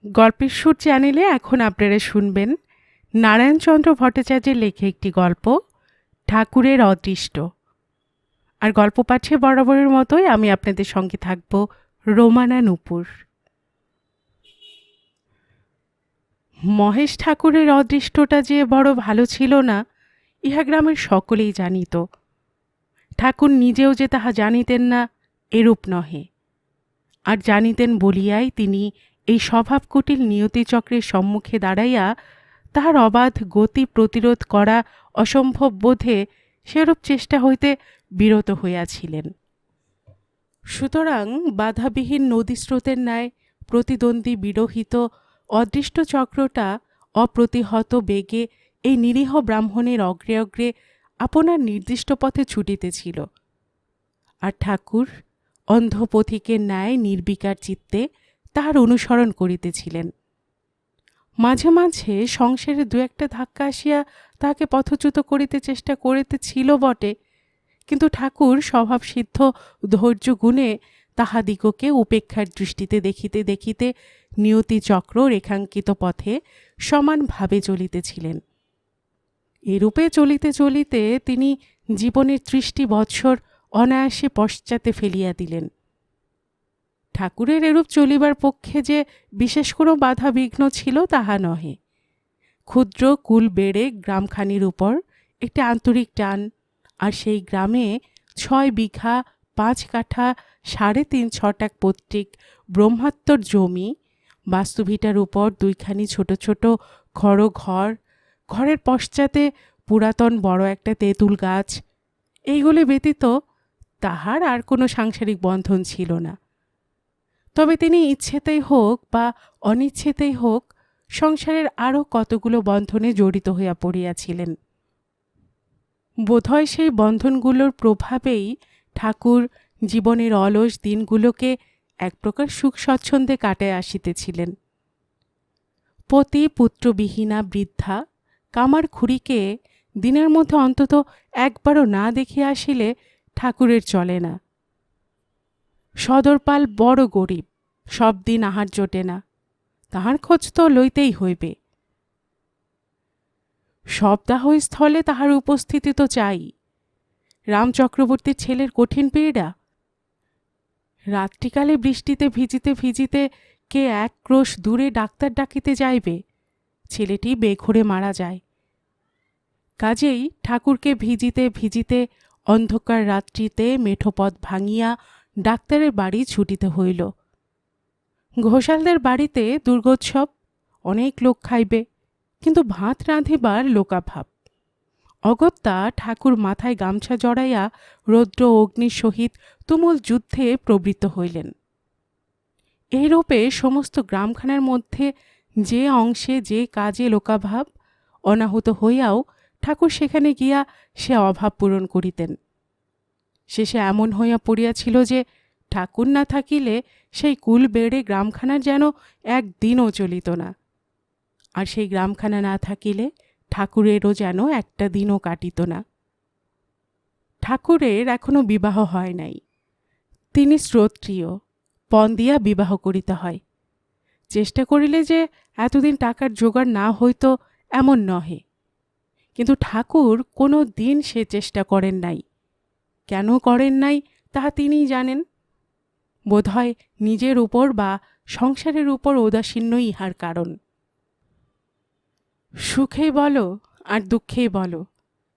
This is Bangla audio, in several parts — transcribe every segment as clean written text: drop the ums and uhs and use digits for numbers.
গল্পের সুর চ্যানেলে এখন আপনারা শুনবেন নারায়ণচন্দ্র ভট্টাচার্যের লেখা একটি গল্প, ঠাকুরের অদৃষ্ট। আর গল্প পাঠে বরাবরের মতোই আমি আপনাদের সঙ্গে থাকব রোমানা নূপুর। মহেশ ঠাকুরের অদৃষ্টটা যে বড় ভালো ছিল না, ইহা গ্রামের সকলেই জানিত। ঠাকুর নিজেও যে তাহা জানিতেন না এরূপ নহে, আর জানিতেন বলিয়াই তিনি এই স্বভাবকুটিল নিয়তিচক্রের সম্মুখে দাঁড়াইয়া তাহার অবাধ গতি প্রতিরোধ করা অসম্ভব বোধে সেরূপ চেষ্টা হইতে বিরত হইয়াছিলেন। সুতরাং বাধাবিহীন নদীস্রোতের ন্যায় প্রতিদ্বন্দ্বী বিরহিত অদৃষ্ট চক্রটা অপ্রতিহত বেগে এই নিরীহ ব্রাহ্মণের অগ্রে অগ্রে আপনার নির্দিষ্ট পথে ছুটিতেছিল, আর ঠাকুর অন্ধপথিকের ন্যায় নির্বিকার চিত্তে তাহার অনুসরণ করিতেছিলেন। মাঝে মাঝে সংসারে দু একটা ধাক্কা আসিয়া তাহাকে পথচ্যুত করিতে চেষ্টা করিতেছিল বটে, কিন্তু ঠাকুর স্বভাবসিদ্ধ ধৈর্য গুণে তাহাদিগকে উপেক্ষার দৃষ্টিতে দেখিতে দেখিতে নিয়তিচক্র রেখাঙ্কিত পথে সমানভাবে চলিতেছিলেন। এরূপে চলিতে চলিতে তিনি জীবনের ৩০টি বৎসর অনায়াসে পশ্চাতে ফেলিয়া দিলেন। ঠাকুরের এরূপ চলিবার পক্ষে যে বিশেষ কোনো বাধা বিঘ্ন ছিল তাহা নহে। ক্ষুদ্র কুল বেড়ে গ্রামখানির উপর একটি আন্তরিক টান, আর সেই গ্রামে ৬ বিঘা ৫ কাঠা ৩.৫ ছটাক পৈতৃক ব্রহ্মাত্মর জমি, বাস্তুভিটার উপর ২খানি ছোট ছোট ঘর, ঘরের পশ্চাতে পুরাতন বড় একটা তেঁতুল গাছ, এইগুলি ব্যতীত তাহার আর কোনো সাংসারিক বন্ধন ছিল না। তবে তিনি ইচ্ছেতেই হোক বা অনিচ্ছেতেই হোক সংসারের আরও কতগুলো বন্ধনে জড়িত হইয়া পড়িয়াছিলেন। বোধহয় সেই বন্ধনগুলোর প্রভাবেই ঠাকুর জীবনের অলস দিনগুলোকে এক প্রকার সুখ স্বচ্ছন্দে কাটায় আসিতেছিলেন। পতি পুত্রবিহীনা বৃদ্ধা কামার খুড়িকে দিনের মধ্যে অন্তত একবারও না দেখিয়া আসিলে ঠাকুরের চলে না। সদরপাল বড় গরিব, সব দিন আহার জোটে না, তাহার খোঁজ তো লইতেই হইবে। শবদাহস্থলে তাহার উপস্থিতি তো চাই। রাম চক্রবর্তীর ছেলের কঠিন পীড়া, রাত্রিকালে বৃষ্টিতে ভিজিতে ভিজিতে কে এক ক্রোশ দূরে ডাক্তার ডাকিতে যাইবে, ছেলেটি বেঘোরে মারা যায়। কাজেই ঠাকুরকে ভিজিতে ভিজিতে অন্ধকার রাত্রিতে মেঠোপথ ভাঙিয়া ডাক্তারের বাড়ি ছুটিতে হইল। ঘোষালদের বাড়িতে দুর্গোৎসব, অনেক লোক খাইবে, কিন্তু ভাত রাঁধিবার লোকাভাব। অগত্যা ঠাকুর মাথায় গামছা জড়াইয়া রৌদ্র অগ্নির সহিত তুমুল যুদ্ধে প্রবৃত্ত হইলেন। এইরূপে সমস্ত গ্রামখানার মধ্যে যে অংশে যে কাজে লোকাভাব, অনাহুত হইয়াও ঠাকুর সেখানে গিয়া সে অভাব পূরণ করিতেন। শেষে এমন হইয়া পড়িয়াছিল যে ঠাকুর না থাকিলে সেই কুল বেড়ে গ্রামখানার যেন একদিনও চলিত না, আর সেই গ্রামখানা না থাকিলে ঠাকুরেরও যেন একটা দিনও কাটিত না। ঠাকুরের এখনো বিবাহ হয় নাই। তিনি শ্রোত্রিয়, পণ দিয়া বিবাহ করিতে হয়। চেষ্টা করিলে যে এতদিন টাকার জোগাড় না হইত এমন নহে, কিন্তু ঠাকুর কোনো দিন সে চেষ্টা করেন নাই। কেন করেন নাই তাহা তিনিই জানেন। বোধহয় নিজের উপর বা সংসারের উপর ঔদাসীন্যই ইহার কারণ। সুখেই বলো আর দুঃখেই বলো,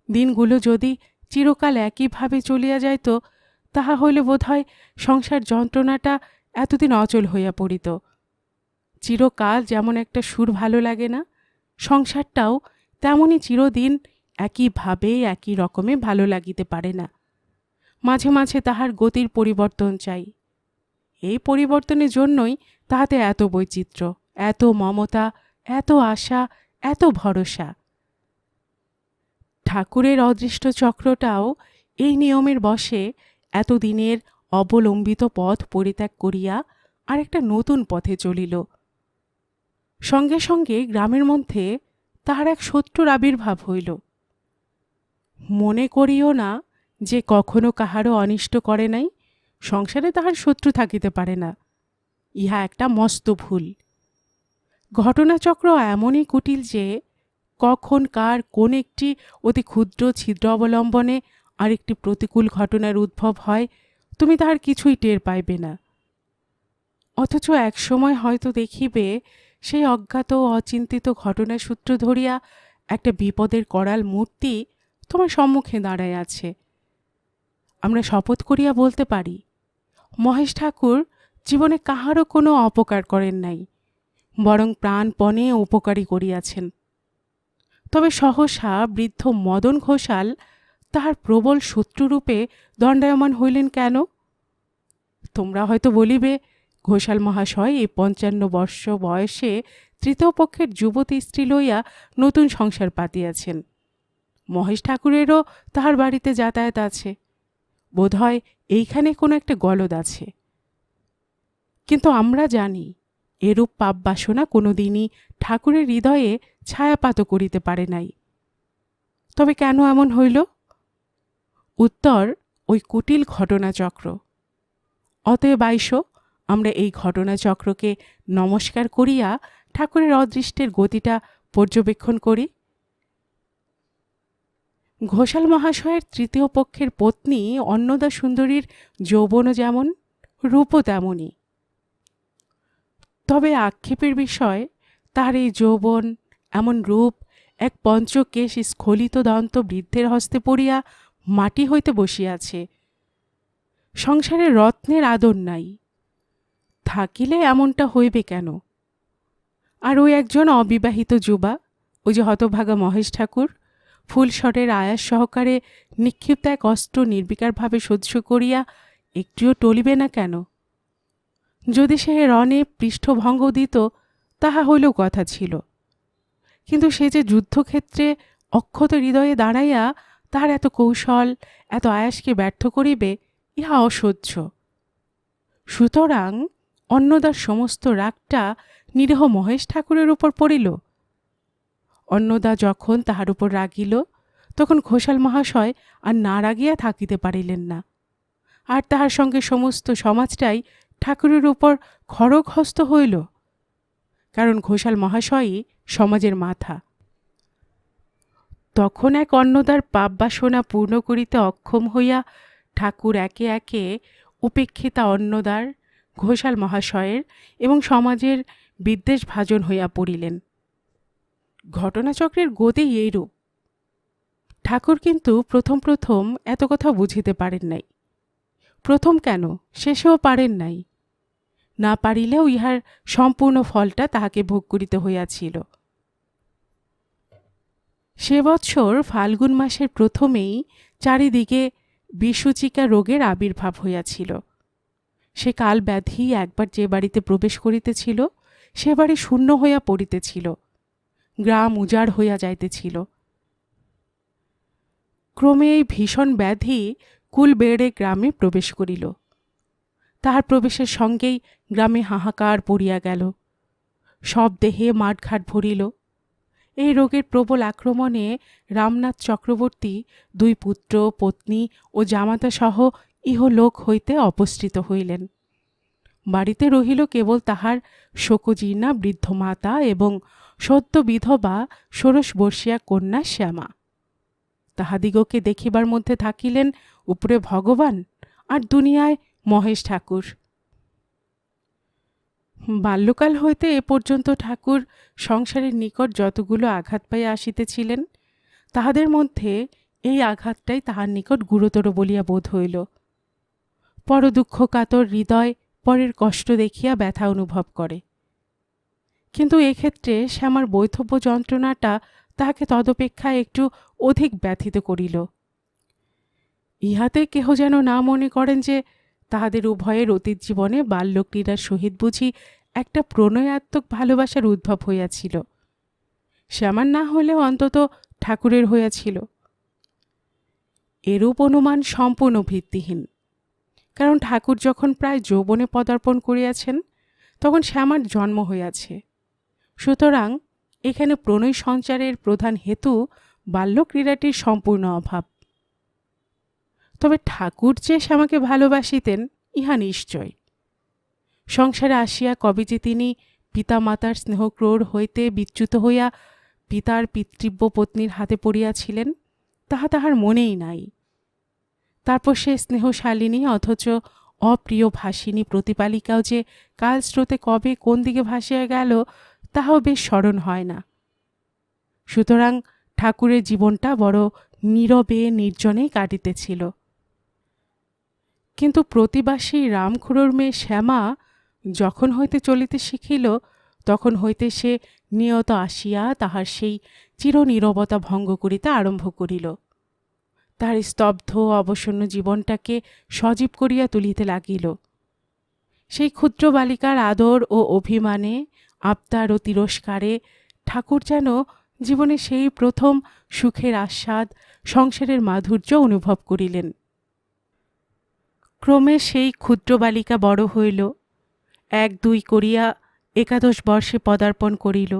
দিনগুলো যদি চিরকাল একইভাবে চলিয়া যাইত তাহা হইলে বোধহয় সংসার যন্ত্রণাটা এতদিন অচল হইয়া পড়িত। চিরকাল যেমন একটা সুর ভালো লাগে না, সংসারটাও তেমনই চিরদিন একইভাবে একই রকমে ভালো লাগিতে পারে না। মাঝে মাঝে তাহার গতির পরিবর্তন চাই। এই পরিবর্তনের জন্যই তাহাতে এত বৈচিত্র্য, এত মমতা, এত আশা, এত ভরসা। ঠাকুরের অদৃষ্ট চক্রটাও এই নিয়মের বশে এতদিনের অবলম্বিত পথ পরিত্যাগ করিয়া আর একটা নতুন পথে চলিল। সঙ্গে সঙ্গে গ্রামের মধ্যে তাহার এক শত্রুর আবির্ভাব হইল। মনে করিও না যে কখনো কাহারও অনিষ্ট করে নাই, সংসারে তাহার শত্রু থাকিতে পারে না, ইহা একটা মস্ত ভুল। ঘটনাচক্র এমনই কুটিল যে কখন কার কোন একটি অতি ক্ষুদ্র ছিদ্র অবলম্বনে আরেকটি প্রতিকূল ঘটনার উদ্ভব হয়, তুমি তাহার কিছুই টের পাইবে না। অথচ একসময় হয়তো দেখিবে সেই অজ্ঞাত ও অচিন্তিত ঘটনার সূত্র ধরিয়া একটা বিপদের করাল মূর্তি তোমার সম্মুখে দাঁড়ায় আছে। আমরা শপথ করিয়া বলতে পারি, মহেশ ঠাকুর জীবনে কাহারও কোনো অপকার করেন নাই, বরং প্রাণপণে উপকারী করিয়াছেন। তবে সহসা বৃদ্ধ মদন ঘোষাল তাহার প্রবল শত্রুরূপে দণ্ডায়মান হইলেন কেন? তোমরা হয়তো বলিবে, ঘোষাল মহাশয় এই 55 বর্ষ বয়সে তৃতীয় পক্ষের যুবতী স্ত্রী লইয়া নতুন সংসার পাতিয়াছেন। মহেশ ঠাকুরেরও তাহার বাড়িতে যাতায়াত আছে, বোধহয় এইখানে কোনো একটা গলদ আছে। কিন্তু আমরা জানি এরূপ পাপ বাসনা কোনো দিনই ঠাকুরের হৃদয়ে ছায়াপাত করিতে পারে নাই। তবে কেন এমন হইল? উত্তর ওই কুটিল ঘটনাচক্র। অতএব আইসো আমরা এই ঘটনাচক্রকে নমস্কার করিয়া ঠাকুরের অদৃষ্টের গতিটা পর্যবেক্ষণ করি। ঘোষাল মহাশয়ের তৃতীয় পক্ষের পত্নী অন্নদা সুন্দরীর যৌবনও যেমন, রূপও তেমনই। তবে আক্ষেপের বিষয়, তার এই যৌবন এমন রূপ এক পঞ্চকেশ স্খলিত দন্ত বৃদ্ধের হস্তে পড়িয়া মাটি হইতে বসিয়াছে। সংসারে রত্নের আদর নাই, থাকিলে এমনটা হইবে কেন? আর ওই একজন অবিবাহিত যুবা, ওই যে হতভাগা মহেশ ঠাকুর, ফুলস্বরের আয়াস সহকারে নিক্ষিপ্ত এক অস্ত্র নির্বিকারভাবে সহ্য করিয়া একটিও টলিবে না কেন? যদি সে রণে পৃষ্ঠভঙ্গ দিত তাহা হইলেও কথা ছিল, কিন্তু সে যে যুদ্ধক্ষেত্রে অক্ষত হৃদয়ে দাঁড়াইয়া তাহার এত কৌশল, এত আয়াসকে ব্যর্থ করিবে, ইহা অসহ্য। সুতরাং অন্নদার সমস্ত রাগটা নিরীহ মহেশ ঠাকুরের উপর পড়িল। অন্নদা যখন তাহার উপর রাগিল, তখন ঘোষাল মহাশয় আর না রাগিয়া থাকিতে পারিলেন না, আর তাহার সঙ্গে সমস্ত সমাজটাই ঠাকুরের উপর খড়গহস্ত হইল, কারণ ঘোষাল মহাশয়ই সমাজের মাথা। তখন এক অন্নদার পাপ বাসনা পূর্ণ করিতে অক্ষম হইয়া ঠাকুর একে একে উপেক্ষিতা অন্নদার, ঘোষাল মহাশয়ের এবং সমাজের বিদ্বেষভাজন হইয়া পড়িলেন। ঘটনাচক্রের গতি এইরূপ। ঠাকুর কিন্তু প্রথম প্রথম এত কথা বুঝিতে পারেন নাই। প্রথম কেন, শেষেও পারেন নাই। না পারিলেও ইহার সম্পূর্ণ ফলটা তাহাকে ভোগ করিতে হইয়াছিল। সে বৎসর ফাল্গুন মাসের প্রথমেই চারিদিকে বিসূচিকা রোগের আবির্ভাব হইয়াছিল। সে কাল ব্যাধি একবার যে বাড়িতে প্রবেশ করিতেছিল, সে বাড়ি শূন্য হইয়া পড়িতেছিল, গ্রাম উজাড় হইয়া যাইতেছিল। ক্রমে এই ভীষণ ব্যাধি কুল বেড়ে গ্রামে প্রবেশ করিল। তাহার প্রবেশের সঙ্গেই গ্রামে হাহাকার পড়িয়া গেল, সব দেহে মাঠঘাট ভরিল। এই রোগের প্রবল আক্রমণে রামনাথ চক্রবর্তী 2 পুত্র, পত্নী ও জামাতা সহ ইহলোক হইতে অপসৃত হইলেন। বাড়িতে রহিল কেবল তাহার শোকজীর্ণা বৃদ্ধ মাতা এবং সদ্য বিধবা 16 বর্ষীয়া কন্যা শ্যামা। তাহাদিগকে দেখিবার মধ্যে থাকিলেন উপরে ভগবান, আর দুনিয়ায় মহেশ ঠাকুর। বাল্যকাল হইতে এ পর্যন্ত ঠাকুর সংসারের নিকট যতগুলো আঘাত পাইয়া আসিতেছিলেন, তাহাদের মধ্যে এই আঘাতটাই তাহার নিকট গুরুতর বলিয়া বোধ হইল। পর দুঃখ কাতর হৃদয় পরের কষ্ট দেখিয়া ব্যথা অনুভব করে, কিন্তু এক্ষেত্রে শ্যামার বৈধব্য যন্ত্রণাটা তাহাকে তদপেক্ষা একটু অধিক ব্যথিত করিল। ইহাতে কেহ যেন না মনে করেন যে তাহাদের উভয়ের অতীত জীবনে বাল্যক্রীড়ার সহিত বুঝি একটা প্রণয়াত্মক ভালোবাসার উদ্ভব হইয়াছিল। শ্যামার না হলেও অন্তত ঠাকুরের হইয়াছিল। এরূপ অনুমান সম্পূর্ণ ভিত্তিহীন, কারণ ঠাকুর যখন প্রায় যৌবনে পদার্পণ করিয়াছেন, তখন শ্যামার জন্ম হইয়াছে। সুতরাং এখানে প্রণয় সঞ্চারের প্রধান হেতু বাল্যক্রীড়াটির সম্পূর্ণ অভাব। তবে ঠাকুর যে শ্যামাকে ভালোবাসিতেন ইহা নিশ্চয়। সংসারে আসিয়া কবে যে তিনি পিতামাতার স্নেহক্রোড় হইতে বিচ্যুত হইয়া পিতার পিতৃব্য পত্নীর হাতে পড়িয়াছিলেন তাহা তাহার মনেই নাই। তারপর সে স্নেহশালিনী অথচ অপ্রিয় ভাসিনী প্রতিপালিকাও যে কালস্রোতে কবে কোন দিকে ভাসিয়া গেল তাহাও বেশ স্মরণ হয় না। সুতরাং ঠাকুরের জীবনটা বড় নীরবে নির্জনেই কাটিতেছিল। কিন্তু প্রতিবাসী রামখুড়োর মেয়ে শ্যামা যখন হইতে চলিতে শিখিল তখন হইতে সে নিয়ত আসিয়া তাহার সেই চিরনীরবতা ভঙ্গ করিতে আরম্ভ করিল। তাহার স্তব্ধ অবসন্ন জীবনটাকে সজীব করিয়া তুলিতে লাগিল। সেই ক্ষুদ্র বালিকার আদর ও অভিমানে, আবদার ও তিরস্কারে ঠাকুর যেন জীবনে সেই প্রথম সুখের আস্বাদ, সংসারের মাধুর্য অনুভব করিলেন। ক্রমে সেই ক্ষুদ্র বালিকা বড় হইল, 1-2 করিয়া 11 বর্ষে পদার্পণ করিল।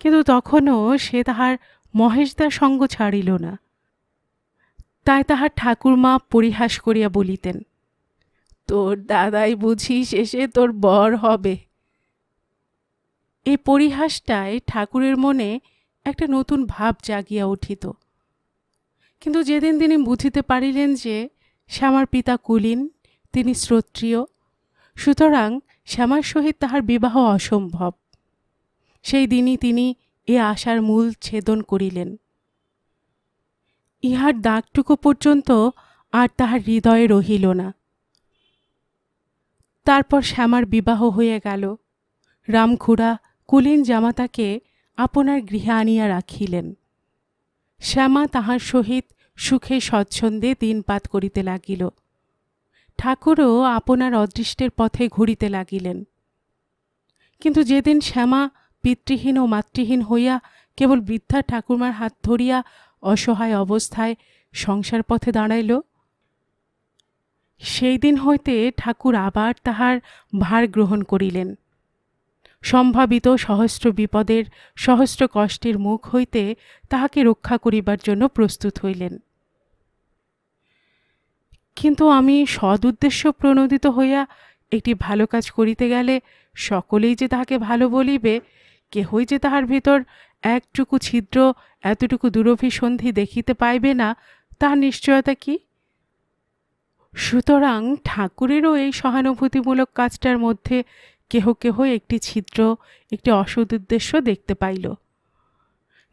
কিন্তু তখনও সে তাহার মহেশদার সঙ্গ ছাড়িল না। তাই তাহার ঠাকুরমা পরিহাস করিয়া বলিতেন, তোর দাদাই বুঝি শেষে তোর বর হবে। এই পরিহাসটায় ঠাকুরের মনে একটা নতুন ভাব জাগিয়া উঠিত। কিন্তু যেদিন তিনি বুঝিতে পারিলেন যে শ্যামার পিতা কুলীন, তিনি শ্রোত্রিয়, সুতরাং শ্যামার সহিত তাহার বিবাহ অসম্ভব, সেই দিনই তিনি এ আশার মূল ছেদন করিলেন। ইহার দাগটুকু পর্যন্ত আর তাহার হৃদয়ে রহিল না। তারপর শ্যামার বিবাহ হইয়া গেল। রামখুড়া কুলীন জামাতাকে আপনার গৃহে আনিয়া রাখিলেন। শ্যামা তাহার সহিত সুখে স্বচ্ছন্দে দিনপাত করিতে লাগিল। ঠাকুরও আপনার অদৃষ্টের পথে ঘুরিতে লাগিলেন। কিন্তু যেদিন শ্যামা পিতৃহীন ও মাতৃহীন হইয়া কেবল বৃদ্ধা ঠাকুরমার হাত ধরিয়া অসহায় অবস্থায় সংসার পথে দাঁড়াইল, সেই দিন হইতে ঠাকুর আবার তাহার ভার গ্রহণ করিলেন। সম্ভাবিত সহস্র বিপদের, সহস্র কষ্টের মুখ হইতে তাহাকে রক্ষা করিবার জন্য প্রস্তুত হইলেন। কিন্তু আমি সদুদ্দেশ্য প্রণোদিত হইয়া একটি ভালো কাজ করিতে গেলে সকলেই যে তাহাকে ভালো বলিবে, কেহই যে তাহার ভিতর একটুকু ছিদ্র, এতটুকু দুরভিসন্ধি দেখিতে পাইবে না, তাহার নিশ্চয়তা কি? সুতরাং ঠাকুরেরও এই সহানুভূতিমূলক কাজটার মধ্যে কেহ কেহ একটি ছিদ্র, একটি অসদুদ্দেশ্য দেখতে পাইল।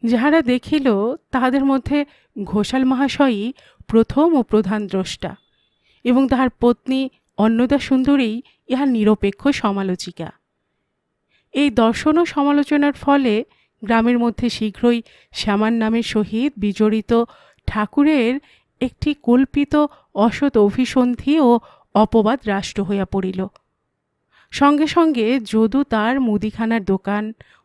যাহারা দেখিল তাহাদের মধ্যে ঘোষাল মহাশয়ই প্রথম ও প্রধান দ্রষ্টা, এবং তাহার পত্নী অন্নদা সুন্দরী ইহার নিরপেক্ষ সমালোচিকা। এই দর্শন ও সমালোচনার ফলে গ্রামের মধ্যে শীঘ্রই শ্যামার নামের সহিত বিজড়িত ঠাকুরের একটি কল্পিত অসৎ অভিসন্ধি ও অপবাদ রাষ্ট্র হইয়া পড়িল। সঙ্গে সঙ্গে যদু তার মুদিখানার দোকান,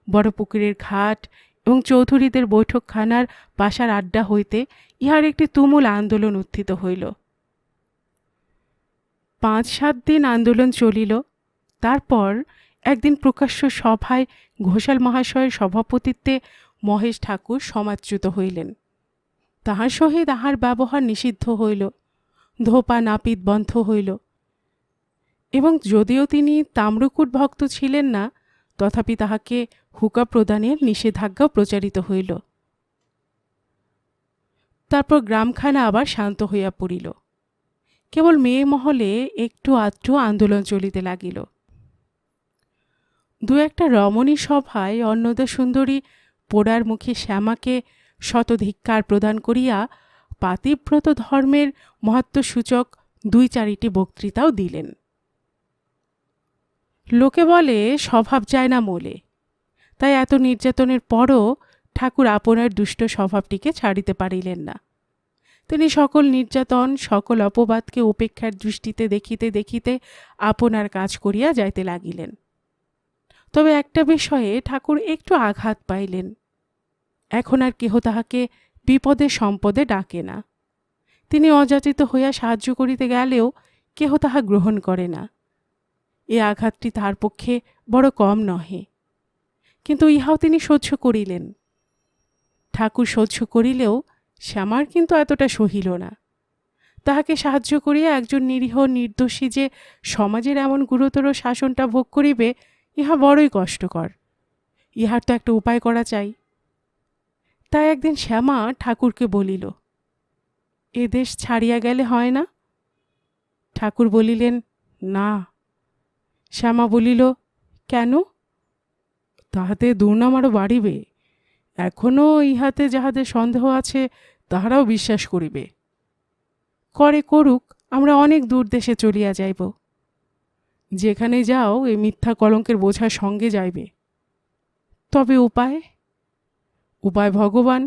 বড় পুকুরের ঘাট এবং চৌধুরীদের বৈঠকখানার পাশার আড্ডা হইতে ইহার একটি তুমুল আন্দোলন উত্থিত হইল। 5-7 দিন আন্দোলন চলিল। তারপর একদিন প্রকাশ্য সভায় ঘোষাল মহাশয়ের সভাপতিত্বে মহেশ ঠাকুর সমাচ্যুত হইলেন। তাহার সহিত তাহার ব্যবহার নিষিদ্ধ হইল, ধোপা নাপিত বন্ধ হইল, এবং যদিও তিনি তাম্রকূট ভক্ত ছিলেন না, তথাপি তাহাকে হুকা প্রদানের নিষেধাজ্ঞা প্রচারিত হইল। তারপর গ্রামখানা আবার শান্ত হইয়া পড়িল। কেবল মেয়ে মহলে একটু আধটু আন্দোলন চলিতে লাগিল। 2-একটা রমণী সভায় অন্নদা সুন্দরী পোড়ার মুখে শ্যামাকে শতধিক্কার প্রদান করিয়া পাতিব্রত ধর্মের মহত্বসূচক 2-4টি বক্তৃতাও দিলেন। লোকে বলে স্বভাব যায় না মোলে, তাই এত নির্যাতনের পরও ঠাকুর আপনার দুষ্ট স্বভাবটিকে ছাড়িতে পারিলেন না। তিনি সকল নির্যাতন, সকল অপবাদকে উপেক্ষার দৃষ্টিতে দেখিতে দেখিতে আপনার কাজ করিয়া যাইতে লাগিলেন। তবে একটা বিষয়ে ঠাকুর একটু আঘাত পাইলেন। এখন আর কেহ তাহাকে বিপদে সম্পদে ডাকে না। তিনি অযাচিত হইয়া সাহায্য করিতে গেলেও কেহ তাহা গ্রহণ করে না। এ আঘাতটি তাহার পক্ষে বড় কম নহে, কিন্তু ইহাও তিনি সহ্য করিলেন। ঠাকুর সহ্য করিলেও শ্যামার কিন্তু এতটা সহিল না। তাহাকে সাহায্য করিয়া একজন নিরীহ নির্দোষী যে সমাজের এমন গুরুতর শাসনটা ভোগ করিবে, ইহা বড়ই কষ্টকর, ইহার তো একটা উপায় করা চাই। তাই একদিন শ্যামা ঠাকুরকে বলিল, এ দেশ ছাড়িয়া গেলে হয় না? ঠাকুর বলিলেন, না। শ্যামা বলিল, কেন? তাহাতে দুর্নাম আরও বাড়িবে। এখনও ইহাতে যাহাদের সন্দেহ আছে তাহারাও বিশ্বাস করিবে। করে করুক, আমরা অনেক দূর দেশে চলিয়া যাইব। যেখানে যাও এই মিথ্যা কলঙ্কের বোঝা সঙ্গে যাইবে। তবে উপায়? উপায় ভগবান।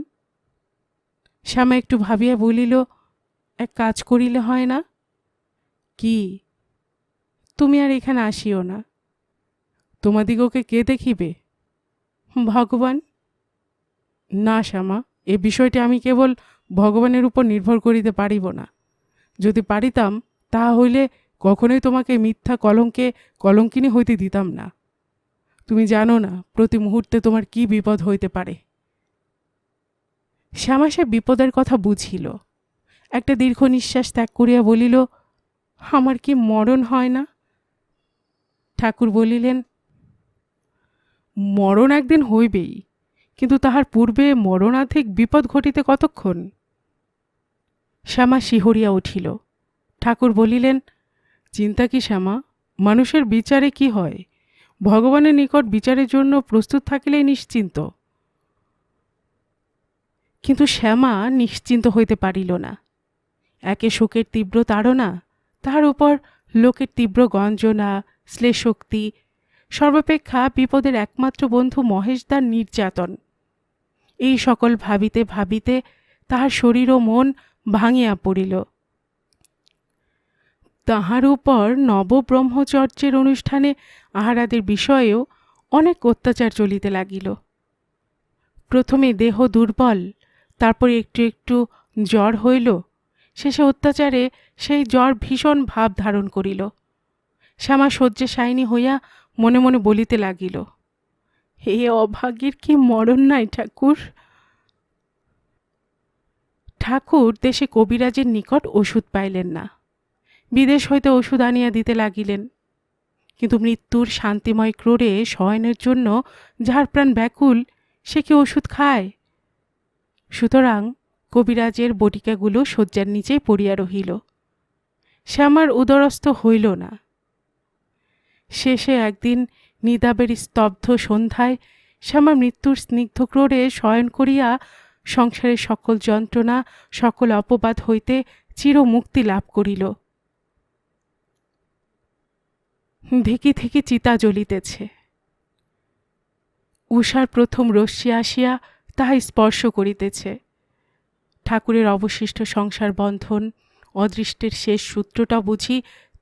শ্যামা একটু ভাবিয়া বলিল, এক কাজ করিলে হয় না? কি? তুমি আর এখানে আসিও না। তোমাদিগকে কে দেখিবে? ভগবান। না শ্যামা, এ বিষয়টি আমি কেবল ভগবানের উপর নির্ভর করিতে পারিব না। যদি পারিতাম তাহা হইলে কখনোই তোমাকে মিথ্যা কলঙ্কে কলঙ্কিনী হইতে দিতাম না। তুমি জানো না প্রতি মুহূর্তে তোমার কি বিপদ হইতে পারে। শ্যামা সে বিপদের কথা বুঝিল। একটা দীর্ঘ নিঃশ্বাস ত্যাগ করিয়া বলিল, আমার কি মরণ হয় না? ঠাকুর বলিলেন, মরণ একদিন হইবেই, কিন্তু তাহার পূর্বে মরণাধিক বিপদ ঘটিতে কতক্ষণ? শ্যামা শিহরিয়া উঠিল। ঠাকুর বলিলেন, চিন্তা কি শ্যামা? মানুষের বিচারে কি হয়? ভগবানের নিকট বিচারের জন্য প্রস্তুত থাকিলেই নিশ্চিন্ত। কিন্তু শ্যামা নিশ্চিন্ত হইতে পারিল না। একে শোকের তীব্র তাড়না, তাহার উপর লোকের তীব্র গঞ্জনা, শ্লেষোক্তি, সর্বাপেক্ষা বিপদের একমাত্র বন্ধু মহেশদার নির্যাতন, এই সকল ভাবিতে ভাবিতে তাহার শরীর ও মন ভাঙিয়া পড়িল। তাহার উপর নবব্রহ্মচর্যের অনুষ্ঠানে আহারাদের বিষয়েও অনেক অত্যাচার চলিতে লাগিল। প্রথমে দেহ দুর্বল, তারপর একটু একটু জ্বর হইল, শেষে অত্যাচারে সেই জ্বর ভীষণ ভাব ধারণ করিল। শ্যামা শয্যাশায়িনী হইয়া মনে মনে বলিতে লাগিল, হে অভাগীর কি মরণ নাই ঠাকুর? ঠাকুর দেশে কবিরাজের নিকট ওষুধ পাইলেন না। বিদেশ হইতে ওষুধ আনিয়া দিতে লাগিলেন, কিন্তু মৃত্যুর শান্তিময় ক্রোড়ে শয়নের জন্য যাহার প্রাণ ব্যাকুল, সে কি ওষুধ খায়? সুতরাং কবিরাজের বটিকাগুলো শয্যার নিচেই পড়িয়া রহিল। শ্যামার উদরস্থ হইল না। শেষে একদিন নিদাবের স্তব্ধ সন্ধ্যায় শ্যামা মৃত্যুর স্নিগ্ধ ক্রোড়ে শয়ন করিয়া সংসারের সকল যন্ত্রণা, সকল অপবাদ হইতে চিরমুক্তি লাভ করিল। ধিকি ধিকি চিতা জ্বলিতেছে। উষার প্রথম রশ্মি আসিয়া তাহা স্পর্শ করিতেছে। ঠাকুরের অবশিষ্ট সংসার বন্ধন, অদৃষ্টের শেষ সূত্রটা বুঝি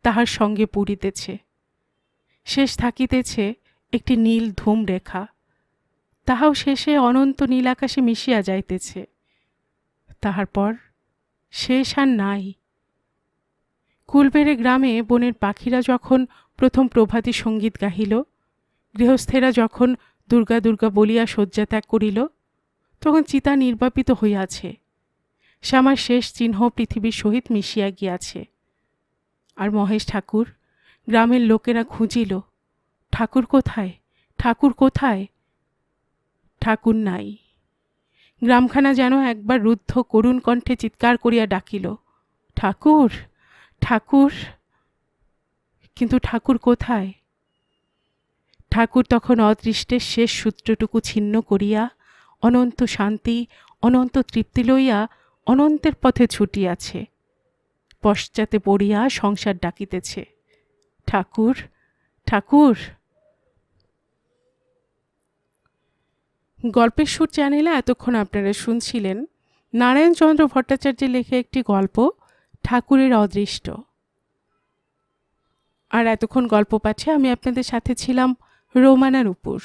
তাহার সঙ্গে পুরিতেছে। শেষ থাকিতেছে একটি নীল ধূম রেখা, তাহাও শেষে অনন্ত নীল আকাশে মিশিয়া যাইতেছে। তাহার পর শেষ আর নাই। কুলবেড়ে গ্রামে বনের পাখিরা যখন প্রথম প্রভাতী সঙ্গীত গাহিল, গৃহস্থেরা যখন দুর্গা দুর্গা বলিয়া শয্যা ত্যাগ করিল, তখন চিতা নির্বাপিত হইয়াছে। শ্যামার শেষ চিহ্ন পৃথিবীর সহিত মিশিয়া গিয়াছে। আর মহেশ ঠাকুর, গ্রামের লোকেরা খুঁজিল, ঠাকুর কোথায়, ঠাকুর কোথায়? ঠাকুর নাই। গ্রামখানা যেন একবার রুদ্ধ করুণ কণ্ঠে চিৎকার করিয়া ডাকিল, ঠাকুর, ঠাকুর। কিন্তু ঠাকুর কোথায়? ঠাকুর তখন অদৃষ্টের শেষ সূত্রটুকু ছিন্ন করিয়া অনন্ত শান্তি, অনন্ত তৃপ্তি লইয়া অনন্তের পথে ছুটিয়াছে। পশ্চাতে পড়িয়া সংসার ডাকিতেছে, ঠাকুর, ঠাকুর। গল্পের সুর চ্যানেলে এতক্ষণ আপনারা শুনছিলেন নারায়ণচন্দ্র ভট্টাচার্যের লেখা একটি গল্প, ঠাকুরের অদৃষ্ট। আর এতক্ষণ গল্প পাঠে আমি আপনাদের সাথে ছিলাম রোমানা রূপুর।